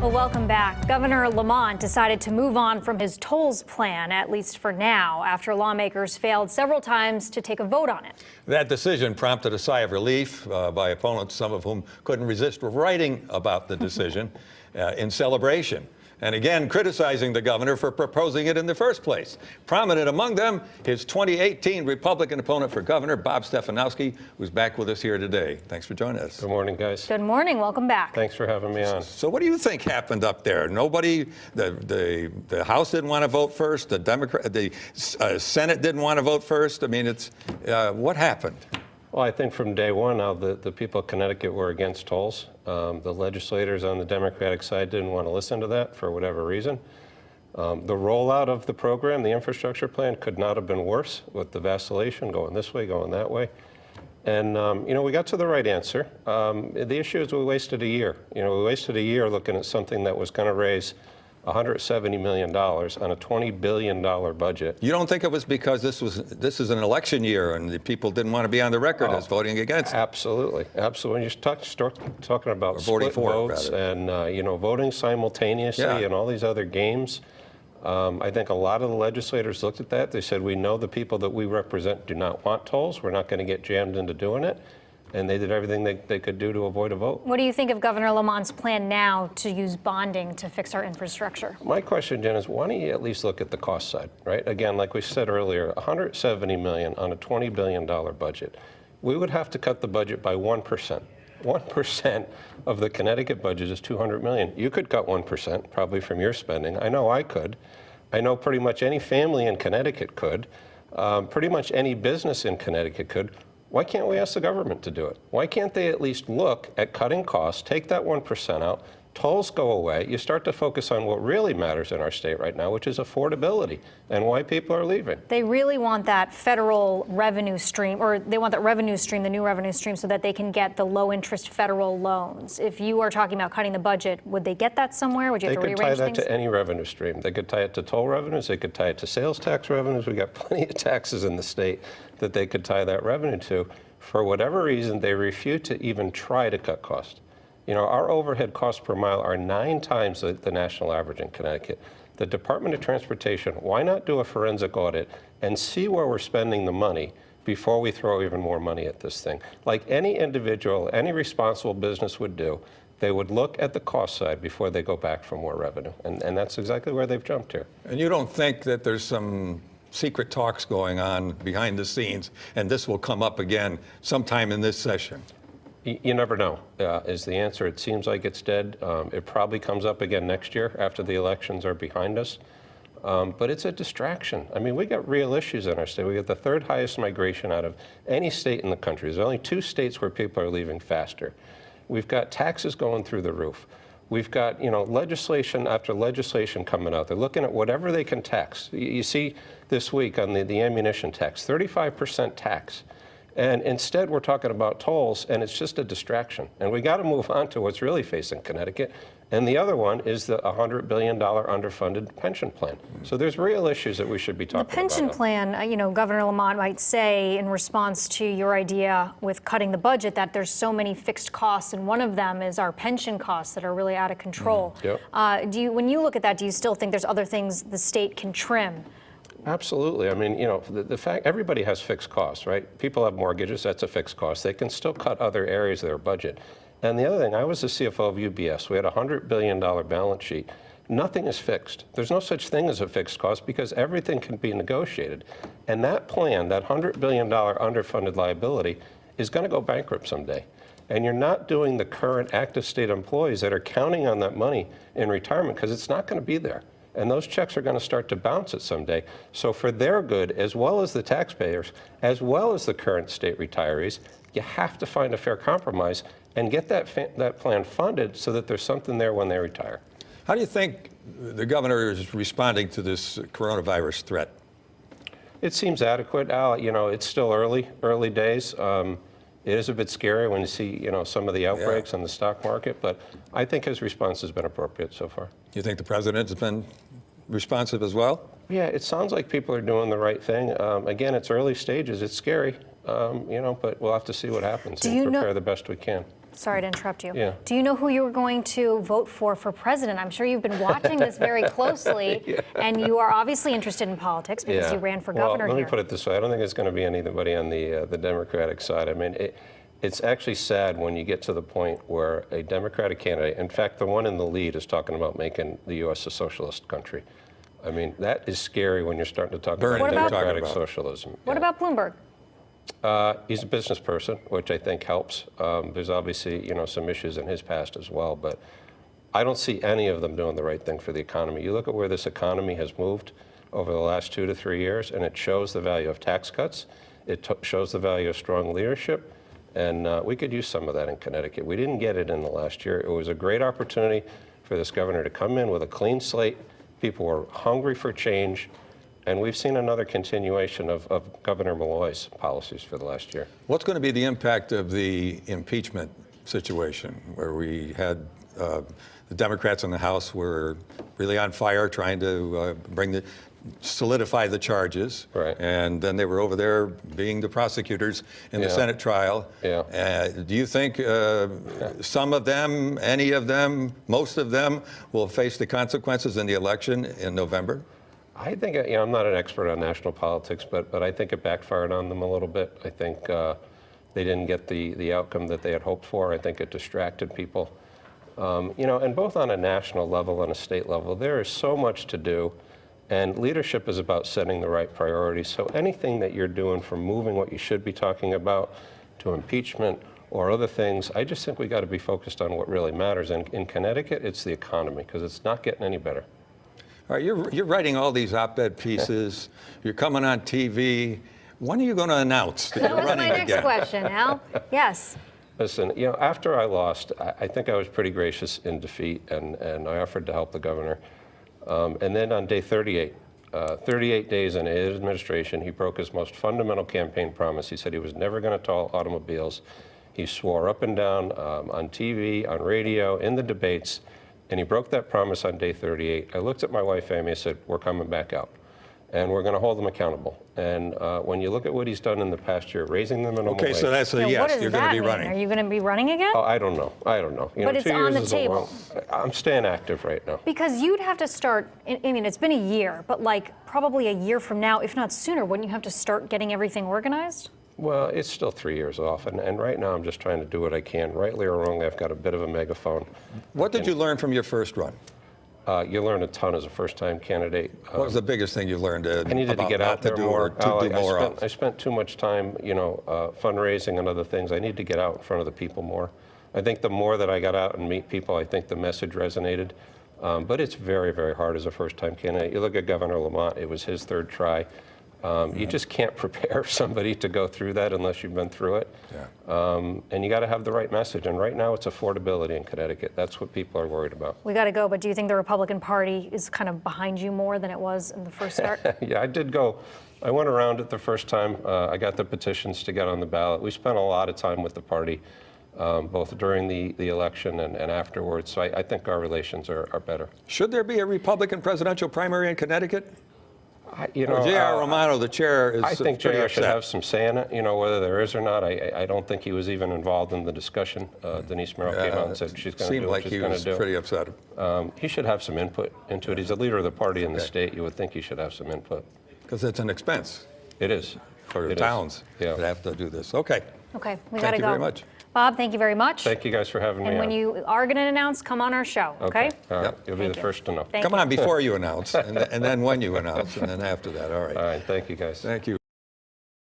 Well, welcome back. Governor Lamont decided to move on from his tolls plan, at least for now, after lawmakers failed several times to take a vote on it. That decision prompted a sigh of relief by opponents, some of whom couldn't resist writing about the decision in celebration. And again, criticizing the governor for proposing it in the first place. Prominent among them, his 2018 Republican opponent for governor, Bob Stefanowski, who's back with us here today. Thanks for joining us. Good morning, guys. Good morning. Welcome back. Thanks for having me on. So what do you think happened up there? Nobody, the House didn't want to vote first. The Senate didn't want to vote first. I mean, it's what happened? Well, I think from day one, the people of Connecticut were against tolls. The legislators on the Democratic side didn't want to listen to that for whatever reason. The rollout of the program, the infrastructure plan, could not have been worse with the vacillation going this way, going that way. And, we got to the right answer. The issue is we wasted a year. We wasted a year looking at something that was going to raise $170 million on a $20 billion budget. You don't think it was because this is an election year and the people didn't want to be on the record as voting against it? Absolutely, absolutely. When you start talking about split votes and voting simultaneously and all these other games, I think a lot of the legislators looked at that. They said, we know the people that we represent do not want tolls. We're not going to get jammed into doing it. And they did everything they could do to avoid a vote. What do you think of Governor Lamont's plan now to use bonding to fix our infrastructure? My question, Jen, is why don't you at least look at the cost side, right? Again, like we said earlier, $170 million on a $20 billion budget. We would have to cut the budget by 1%. 1% of the Connecticut budget is $200 million. You could cut 1%, probably from your spending. I know I could. I know pretty much any family in Connecticut could. Pretty much any business in Connecticut could. Why can't we ask the government to do it? Why can't they at least look at cutting costs, take that 1% out, tolls go away, you start to focus on what really matters in our state right now, which is affordability and why people are leaving. They really want that federal revenue stream, or they want that revenue stream, the new revenue stream, so that they can get the low interest federal loans. If you are talking about cutting the budget, would they get that somewhere? Would you have to rearrange things? They could tie that to any revenue stream. They could tie it to toll revenues, they could tie it to sales tax revenues. We got plenty of taxes in the state that they could tie that revenue to. For whatever reason, they refuse to even try to cut costs. Our overhead costs per mile are 9 times the national average in Connecticut. The Department of Transportation, why not do a forensic audit and see where we're spending the money before we throw even more money at this thing? Like any individual, any responsible business would do, they would look at the cost side before they go back for more revenue. And that's exactly where they've jumped here. And you don't think that there's some secret talks going on behind the scenes, and this will come up again sometime in this session? You never know, is the answer. It seems like it's dead. It probably comes up again next year after the elections are behind us. But it's a distraction. I mean, we got real issues in our state. We got the 3rd highest migration out of any state in the country. There's only 2 states where people are leaving faster. We've got taxes going through the roof. We've got, legislation after legislation coming out. They're looking at whatever they can tax. You see this week on the ammunition tax, 35% tax. And instead, we're talking about tolls, and it's just a distraction. And we got to move on to what's really facing Connecticut. And the other one is the $100 billion underfunded pension plan. So there's real issues that we should be talking about. The pension plan, Governor Lamont might say in response to your idea with cutting the budget that there's so many fixed costs, and one of them is our pension costs that are really out of control. Yep. When you look at that, do you still think there's other things the state can trim? Absolutely. I mean, the fact everybody has fixed costs, right? People have mortgages, that's a fixed cost. They can still cut other areas of their budget. And the other thing, I was the CFO of UBS. We had a $100 billion balance sheet. Nothing is fixed. There's no such thing as a fixed cost because everything can be negotiated. And that plan, that $100 billion underfunded liability, is going to go bankrupt someday. And you're not doing the current active state employees that are counting on that money in retirement because it's not going to be there. And those checks are going to start to bounce it someday. So for their good, as well as the taxpayers, as well as the current state retirees, you have to find a fair compromise and get that plan funded so that there's something there when they retire. How do you think the governor is responding to this coronavirus threat? It seems adequate, Al. It's still early days. It is a bit scary when you see, some of the outbreaks on the stock market, but I think his response has been appropriate so far. You think the president has been responsive as well? Yeah, it sounds like people are doing the right thing. Again, it's early stages. It's scary, but we'll have to see what happens and prepare the best we can. Sorry to interrupt you. Yeah. Do you know who you were going to vote for president? I'm sure you've been watching this very closely, and you are obviously interested in politics because you ran for governor Let me here. put it this way. I don't think it's going to be anybody on the Democratic side. I mean, it's actually sad when you get to the point where a Democratic candidate, in fact, the one in the lead is talking about making the U.S. a socialist country. I mean, that is scary when you're starting to talk about democratic socialism. What about Bloomberg? He's a business person, which I think helps. There's obviously, some issues in his past as well, but I don't see any of them doing the right thing for the economy. You look at where this economy has moved over the last 2 to 3 years, and it shows the value of tax cuts. It shows the value of strong leadership, and we could use some of that in Connecticut. We didn't get it in the last year. It was a great opportunity for this governor to come in with a clean slate. People were hungry for change. And we've seen another continuation of Governor Malloy's policies for the last year. What's going to be the impact of the impeachment situation, where we had the Democrats in the House were really on fire trying to solidify the charges, right? And then they were over there being the prosecutors in the Senate trial. Do you think some of them, any of them, most of them will face the consequences in the election in November? I think, I'm not an expert on national politics, but I think it backfired on them a little bit. I think they didn't get the outcome that they had hoped for. I think it distracted people. And both on a national level and a state level, there is so much to do. And leadership is about setting the right priorities. So anything that you're doing, from moving what you should be talking about to impeachment or other things, I just think we got to be focused on what really matters. And in Connecticut, it's the economy, because it's not getting any better. All right, you're writing all these op-ed pieces. You're coming on TV. When are you going to announce that you're running again? That was my next question, Al. Yes. Listen, after I lost, I think I was pretty gracious in defeat, and I offered to help the governor. And then on day 38, 38 days in his administration, he broke his most fundamental campaign promise. He said he was never going to toll automobiles. He swore up and down on TV, on radio, in the debates, and he broke that promise on day 38. I looked at my wife, Amy, and said, we're coming back out, and we're going to hold him accountable. And when you look at what he's done in the past year, raising the minimum wage. Okay, so that's a yes, you're going to be running. Are you going to be running again? Oh, I don't know. But it's on the table. I'm staying active right now. Because you'd have to start, I mean, it's been a year, but probably a year from now, if not sooner, wouldn't you have to start getting everything organized? Well, it's still 3 years off, and right now I'm just trying to do what I can. Rightly or wrongly, I've got a bit of a megaphone. What did you learn from your first run? You learn a ton as a first-time candidate. What was the biggest thing you learned I needed to get out there more. I spent too much time, fundraising and other things. I need to get out in front of the people more. I think the more that I got out and meet people, I think the message resonated. But it's very, very hard as a first-time candidate. You look at Governor Lamont, it was his third try. You just can't prepare somebody to go through that unless you've been through it. And you got to have the right message. And right now it's affordability in Connecticut. That's what people are worried about. We got to go, but do you think the Republican Party is kind of behind you more than it was in the first start? Yeah, I did go. I went around it the first time. I got the petitions to get on the ballot. We spent a lot of time with the party, both during the election and afterwards. So I think our relations are better. Should there be a Republican presidential primary in Connecticut? J.R. Romano, the chair, is I think pretty J.R. should upset. have some say in it, whether there is or not. I don't think he was even involved in the discussion. Denise Merrill came out and said she's going to do what she's going to do. Seemed like he was pretty upset. He should have some input into it. He's the leader of the party in the state. You would think he should have some input. Because it's an expense. It is. For towns that have to do this. Okay. Okay, we got to go. Thank you very much. Bob, thank you very much. Thank you guys for having me And when on. you are going to announce, come on our show, okay? All right. Yep. You'll be the first to know. Thank Come you. on, before you announce, and then when you announce, and then after that. All right. All right. Thank you, guys. Thank you.